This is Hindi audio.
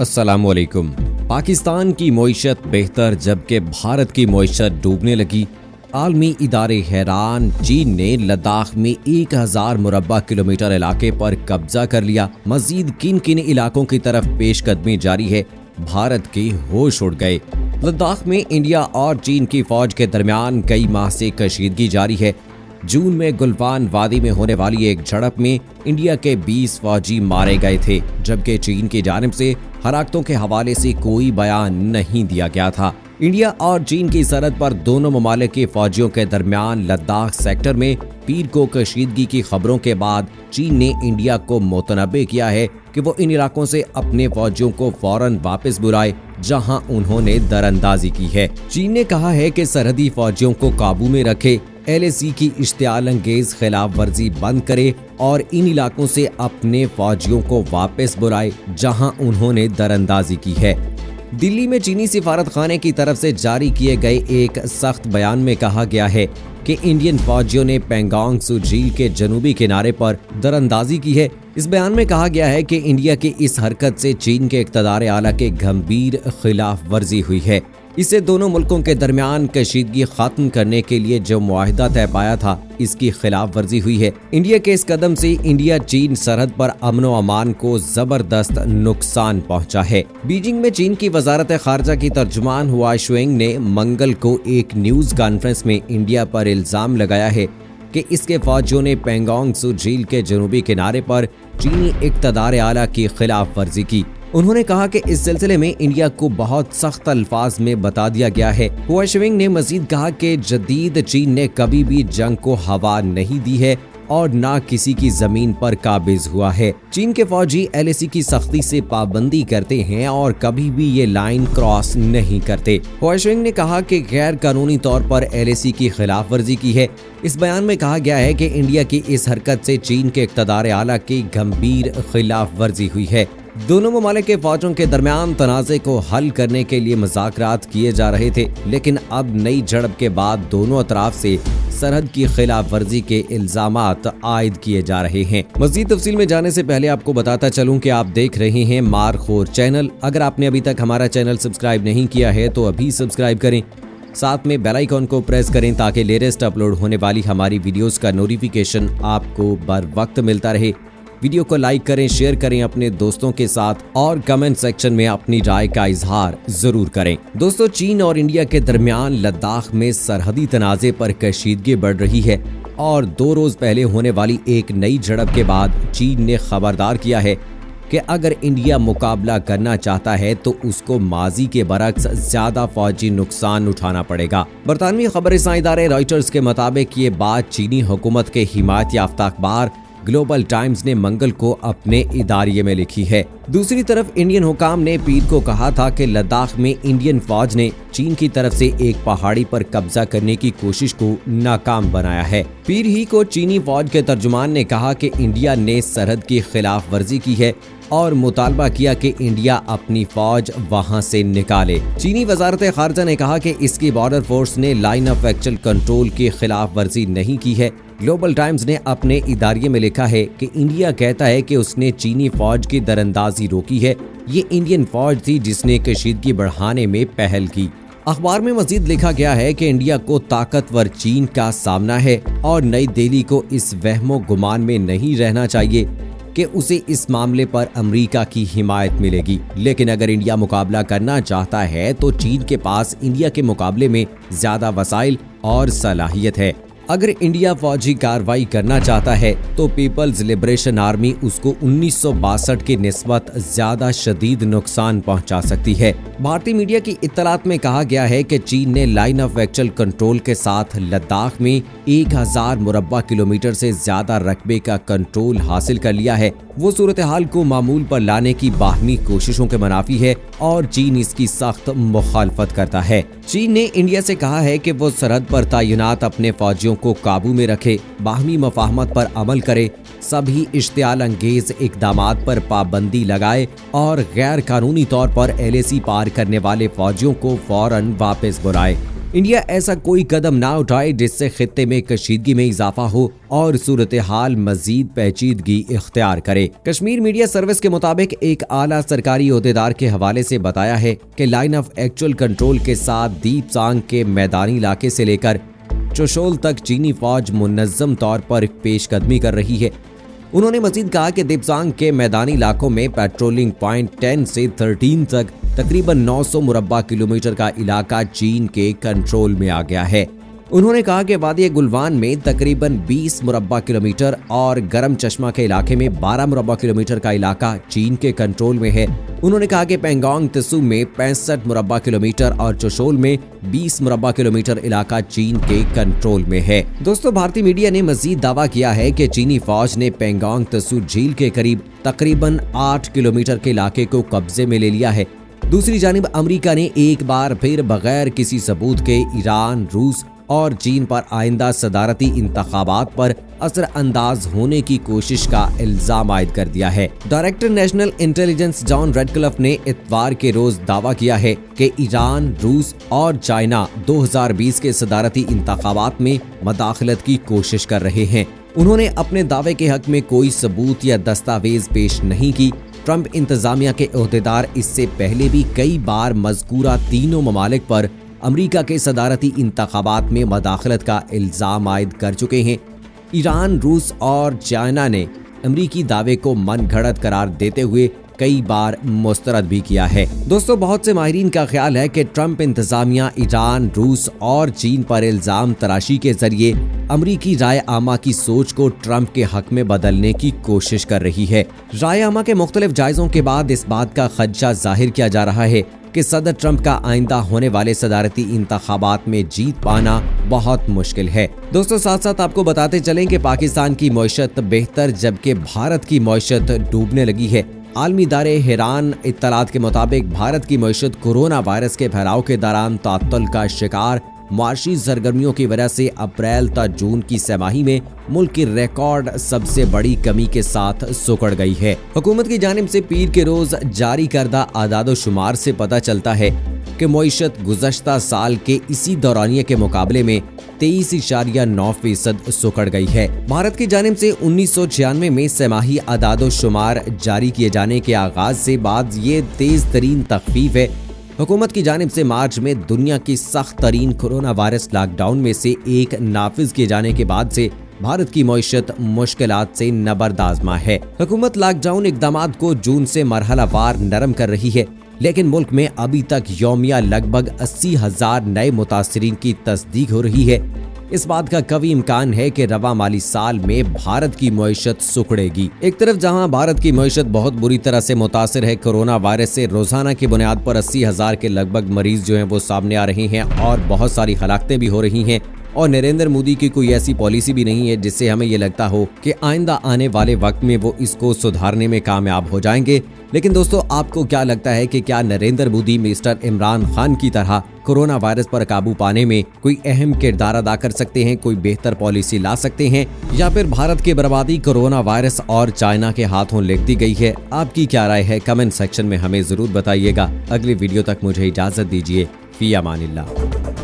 अस्सलामुअलैकुम। पाकिस्तान की मईशत बेहतर जबकि भारत की मईशत डूबने लगी। आलमी इदारे हैरान। चीन ने लद्दाख में 1000 मुरब्बा किलोमीटर इलाके पर कब्जा कर लिया। मजीद किन किन इलाकों की तरफ पेशकदमी जारी है, भारत के होश उड़ गए। लद्दाख में इंडिया और चीन की फौज के दरमियान कई माह से कशीदगी जारी है। जून में गुलफान वादी में होने वाली एक झड़प में इंडिया के 20 फौजी मारे गए थे, जबकि चीन की जानिब से हलाकतों के हवाले से कोई बयान नहीं दिया गया था। इंडिया और चीन की सरहद पर दोनों ममालिक के फौजियों के दरमियान लद्दाख सेक्टर में पीर को कशीदगी की खबरों के बाद चीन ने इंडिया को मुतनब्बे किया है कि वो इन इलाकों से अपने फौजियों को फौरन वापस बुलाए जहां उन्होंने दरअंदाजी की है। चीन ने कहा है कि सरहदी फौजियों को काबू में रखे, LAC की इश्तियाल अंगेज खिलाफ वर्जी बंद करे और इन इलाकों से अपने फौजियों को वापस बुलाए जहां उन्होंने दरअंदाजी की है। दिल्ली में चीनी सिफारत खाने की तरफ से जारी किए गए एक सख्त बयान में कहा गया है कि इंडियन फौजियों ने पेंगोंग त्सू झील के जनूबी किनारे पर दरअंदाजी की है। इस बयान में कहा गया है कि इंडिया की इस हरकत से चीन के इक़्तिदार आला के गंभीर खिलाफ वर्जी हुई है। इससे दोनों मुल्कों के दरमियान कशीदगी खत्म करने के लिए जो मुआहिदा तय पाया था, इसकी खिलाफ वर्जी हुई है। इंडिया के इस कदम से इंडिया चीन सरहद पर अमन व अमान को जबरदस्त नुकसान पहुंचा है। बीजिंग में चीन की वजारत खारजा की तर्जुमान हुआ शुएंग ने मंगल को एक न्यूज कॉन्फ्रेंस में इंडिया पर इल्जाम लगाया है कि इसके फौजियों ने पेंगोंग त्सू झील के जनूबी किनारे पर चीनी इक़्तिदार आला की खिलाफ वर्जी की। उन्होंने कहा कि इस सिलसिले में इंडिया को बहुत सख्त अल्फाज में बता दिया गया है। हुआ शुएंग ने मजीद कहा कि जदीद चीन ने कभी भी जंग को हवा नहीं दी है और ना किसी की जमीन पर काबिज हुआ है। चीन के फौजी LAC की सख्ती से पाबंदी करते हैं और कभी भी ये लाइन क्रॉस नहीं करते। हुआ शुएंग ने कहा कि गैर कानूनी तौर पर LAC की खिलाफ वर्जी की है। इस बयान में कहा गया है कि इंडिया की इस हरकत से चीन के इक़्तिदार आला की गंभीर खिलाफ वर्जी हुई है। दोनों ममालिक के फौजों के दरमियान तनाज़े को हल करने के लिए मुज़ाकरात किए जा रहे थे, लेकिन अब नई झड़प के बाद दोनों अतराफ से सरहद की खिलाफ वर्जी के इल्जामात आयद किए जा रहे हैं। मज़ीद तफसील में जाने से पहले आपको बताता चलूं कि आप देख रहे हैं मारखोर चैनल। अगर आपने अभी तक हमारा चैनल सब्सक्राइब नहीं किया है तो अभी सब्सक्राइब करें, साथ में बेल आइकॉन को प्रेस करें ताकि लेटेस्ट अपलोड होने वाली हमारी वीडियोस का नोटिफिकेशन आपको बर वक्त मिलता रहे। वीडियो को लाइक करें, शेयर करें अपने दोस्तों के साथ और कमेंट सेक्शन में अपनी राय का इजहार जरूर करें। दोस्तों, चीन और इंडिया के दरमियान लद्दाख में सरहदी तनाज़े पर कशीदगी बढ़ रही है और 2 रोज पहले होने वाली एक नई झड़प के बाद चीन ने खबरदार किया है कि अगर इंडिया मुकाबला करना चाहता है तो उसको माजी के बरक्स ज्यादा फौजी नुकसान उठाना पड़ेगा। बरतानवी खबरसां इदारे रॉयटर्स के मुताबिक ये बात चीनी हुकूमत के हिमायत याफ्ता अखबार ग्लोबल टाइम्स ने मंगल को अपने इदारिये में लिखी है। दूसरी तरफ इंडियन हुकाम ने पीर को कहा था कि लद्दाख में इंडियन फौज ने चीन की तरफ से एक पहाड़ी पर कब्जा करने की कोशिश को नाकाम बनाया है। पीर ही को चीनी फौज के तर्जुमान ने कहा कि इंडिया ने सरहद की खिलाफ वर्जी की है और मुतालबा किया कि इंडिया अपनी फौज वहां से निकाले। चीनी वजारत खारजा ने कहा कि इसकी बॉर्डर फोर्स ने लाइन ऑफ एक्चुअल कंट्रोल की खिलाफ वर्जी नहीं की है। ग्लोबल टाइम्स ने अपने इदारिये में लिखा है कि इंडिया कहता है कि उसने चीनी फौज की दरअंदाजी रोकी है। ये इंडियन फौज थी जिसने कशीदगी बढ़ाने में पहल की। अखबार में मजीद लिखा गया है कि इंडिया को ताकतवर चीन का सामना है और नई दिल्ली को इस वहमो गुमान में नहीं रहना चाहिए कि उसे इस मामले पर अमेरिका की हिमायत मिलेगी। लेकिन अगर इंडिया मुकाबला करना चाहता है तो चीन के पास इंडिया के मुकाबले में ज्यादा वसाइल और सलाहियत है। अगर इंडिया फौजी कार्रवाई करना चाहता है तो पीपल्स लिबरेशन आर्मी उसको 1962 की निस्बत ज्यादा शदीद नुकसान पहुंचा सकती है। भारतीय मीडिया की इत्तलात में कहा गया है कि चीन ने लाइन ऑफ एक्चुअल कंट्रोल के साथ लद्दाख में 1000 मुरब्बा किलोमीटर से ज्यादा रकबे का कंट्रोल हासिल कर लिया है। वो सूरत हाल को मामूल पर लाने की बाहमी कोशिशों के मुनाफी है और चीन इसकी सख्त मुखालफत करता है। चीन ने इंडिया से कहा है कि वो सरहद पर तैनात अपने फौजियों को काबू में रखे, बाहमी मफाहमत पर अमल करे, सभी इश्तियाल अंगेज इकदामात पर पाबंदी लगाए और गैर कानूनी तौर पर LAC पार करने वाले फौजियों को फौरन वापस बुलाए। इंडिया ऐसा कोई कदम ना उठाए जिससे खित्ते में कशीदगी में इजाफा हो और सूरत हाल मजीद पेचीदगी इख्तियार करे। कश्मीर मीडिया सर्विस के मुताबिक एक आला सरकारी ओहदेदार के हवाले से बताया है कि लाइन ऑफ एक्चुअल कंट्रोल के साथ दीपसांग के मैदानी इलाके से लेकर चुशोल तक चीनी फौज मुनज़्ज़म तौर पर पेशकदमी कर रही है। उन्होंने मजीद कहा कि दीपसांग के मैदानी इलाकों में पेट्रोलिंग पॉइंट 10 से 13 तक तकरीबन 900 मुरब्बा किलोमीटर का इलाका चीन के कंट्रोल में आ गया है। उन्होंने कहा कि वादी गुलवान में तकरीबन 20 मुरब्बा किलोमीटर और गरम चश्मा के इलाके में 12 मुरब्बा किलोमीटर का इलाका चीन के कंट्रोल में है। उन्होंने कहा कि पेंगोंग त्सू में 65 मुरब्बा किलोमीटर और चुशोल में 20 मुरब्बा किलोमीटर इलाका चीन के कंट्रोल में है। दोस्तों, भारतीय मीडिया ने मजीद दावा किया है कि चीनी फौज ने पेंगोंग त्सू झील के करीब तकरीबन 8 किलोमीटर के इलाके को कब्जे में ले लिया है। दूसरी जानिब अमेरिका ने एक बार फिर बगैर किसी सबूत के ईरान, रूस और चीन पर आइंदा सदारती इंतखाबात पर असर अंदाज होने की कोशिश का इल्जाम आयद कर दिया है। Director national intelligence John Ratcliffe ने इतवार के रोज दावा किया है कि ईरान, रूस और चाइना 2020 के सदारती इंतखाबात में मदाखलत की कोशिश कर रहे हैं। उन्होंने अपने दावे के हक में कोई सबूत या दस्तावेज पेश नहीं की। ट्रंप इंतजामिया के ओहदेदार इससे पहले भी कई बार मज़कूरा तीनों ममालिक पर अमेरिका के सदारती इंतखाबात में मदाखलत का इल्जाम आयद कर चुके हैं। ईरान, रूस और चाइना ने अमेरिकी दावे को मनगढ़ंत करार देते हुए कई बार मुस्तरद भी किया है। दोस्तों, बहुत से माहिरीन का ख्याल है कि ट्रंप इंतजामिया ईरान, रूस और चीन पर इल्जाम तराशी के जरिए अमेरिकी राय आमा की सोच को ट्रंप के हक में बदलने की कोशिश कर रही है। राय आमा के मुख्तलिफ जायजों के बाद इस बात का खदशा जाहिर किया जा रहा है कि सदर ट्रंप का आइंदा होने वाले सदारती इंतखाबात में जीत पाना बहुत मुश्किल है। दोस्तों, साथ साथ आपको बताते चलें कि पाकिस्तान की मईशत बेहतर जबकि भारत की मईशत डूबने लगी है। आलमी इदारे हैरान इत्तलात के मुताबिक भारत की मईशत कोरोना वायरस के फैलाव के दौरान तात्तुल का शिकार मुआशी सरगर्मियों की वजह से अप्रैल ता जून की छमाही में मुल्क की रिकॉर्ड सबसे बड़ी कमी के साथ सुकड़ गई है। हुकूमत की जानिब से पीर के रोज जारी करदा आदादो शुमार से पता चलता है कि मईशत गुज़श्ता साल के इसी दौरानिये के मुकाबले में 23.9% सुकड़ गई है। भारत की जानिब से 1996 में छमाही आदादो शुमार जारी किए जाने के आगाज से बाद ये तेज तरीन तखफीफ है। हुकूमत की जानिब से मार्च में दुनिया की सख्त तरीन कोरोना वायरस लॉकडाउन में से एक नाफिज किए जाने के बाद से भारत की मईशत मुश्किलात से नबरदाजमा है। हुकूमत लॉकडाउन इक़दामात को जून से मरहलावार नरम कर रही है, लेकिन मुल्क में अभी तक यौमिया लगभग 80,000 नए मुतासरीन की तस्दीक हो रही है। इस बात का कवी इम्कान है कि रवा माली साल में भारत की मईशत सुकड़ेगी। एक तरफ जहां भारत की मईशत बहुत बुरी तरह से मुतासिर है कोरोना वायरस से, रोजाना की बुनियाद पर 80,000 के लगभग मरीज जो हैं वो सामने आ रहे हैं और बहुत सारी हलाकतें भी हो रही हैं और नरेंद्र मोदी की कोई ऐसी पॉलिसी भी नहीं है जिससे हमें ये लगता हो कि आइंदा आने वाले वक्त में वो इसको सुधारने में कामयाब हो जाएंगे। लेकिन दोस्तों, आपको क्या लगता है कि क्या नरेंद्र मोदी मिस्टर इमरान खान की तरह कोरोना वायरस पर काबू पाने में कोई अहम किरदार अदा कर सकते हैं, कोई बेहतर पॉलिसी ला सकते हैं, या फिर भारत की बर्बादी कोरोना वायरस और चाइना के हाथों लिखती गई है? आपकी क्या राय है? कमेंट सेक्शन में हमें जरूर बताइएगा। अगली वीडियो तक मुझे इजाजत दीजिए। फी अमानिल्लाह।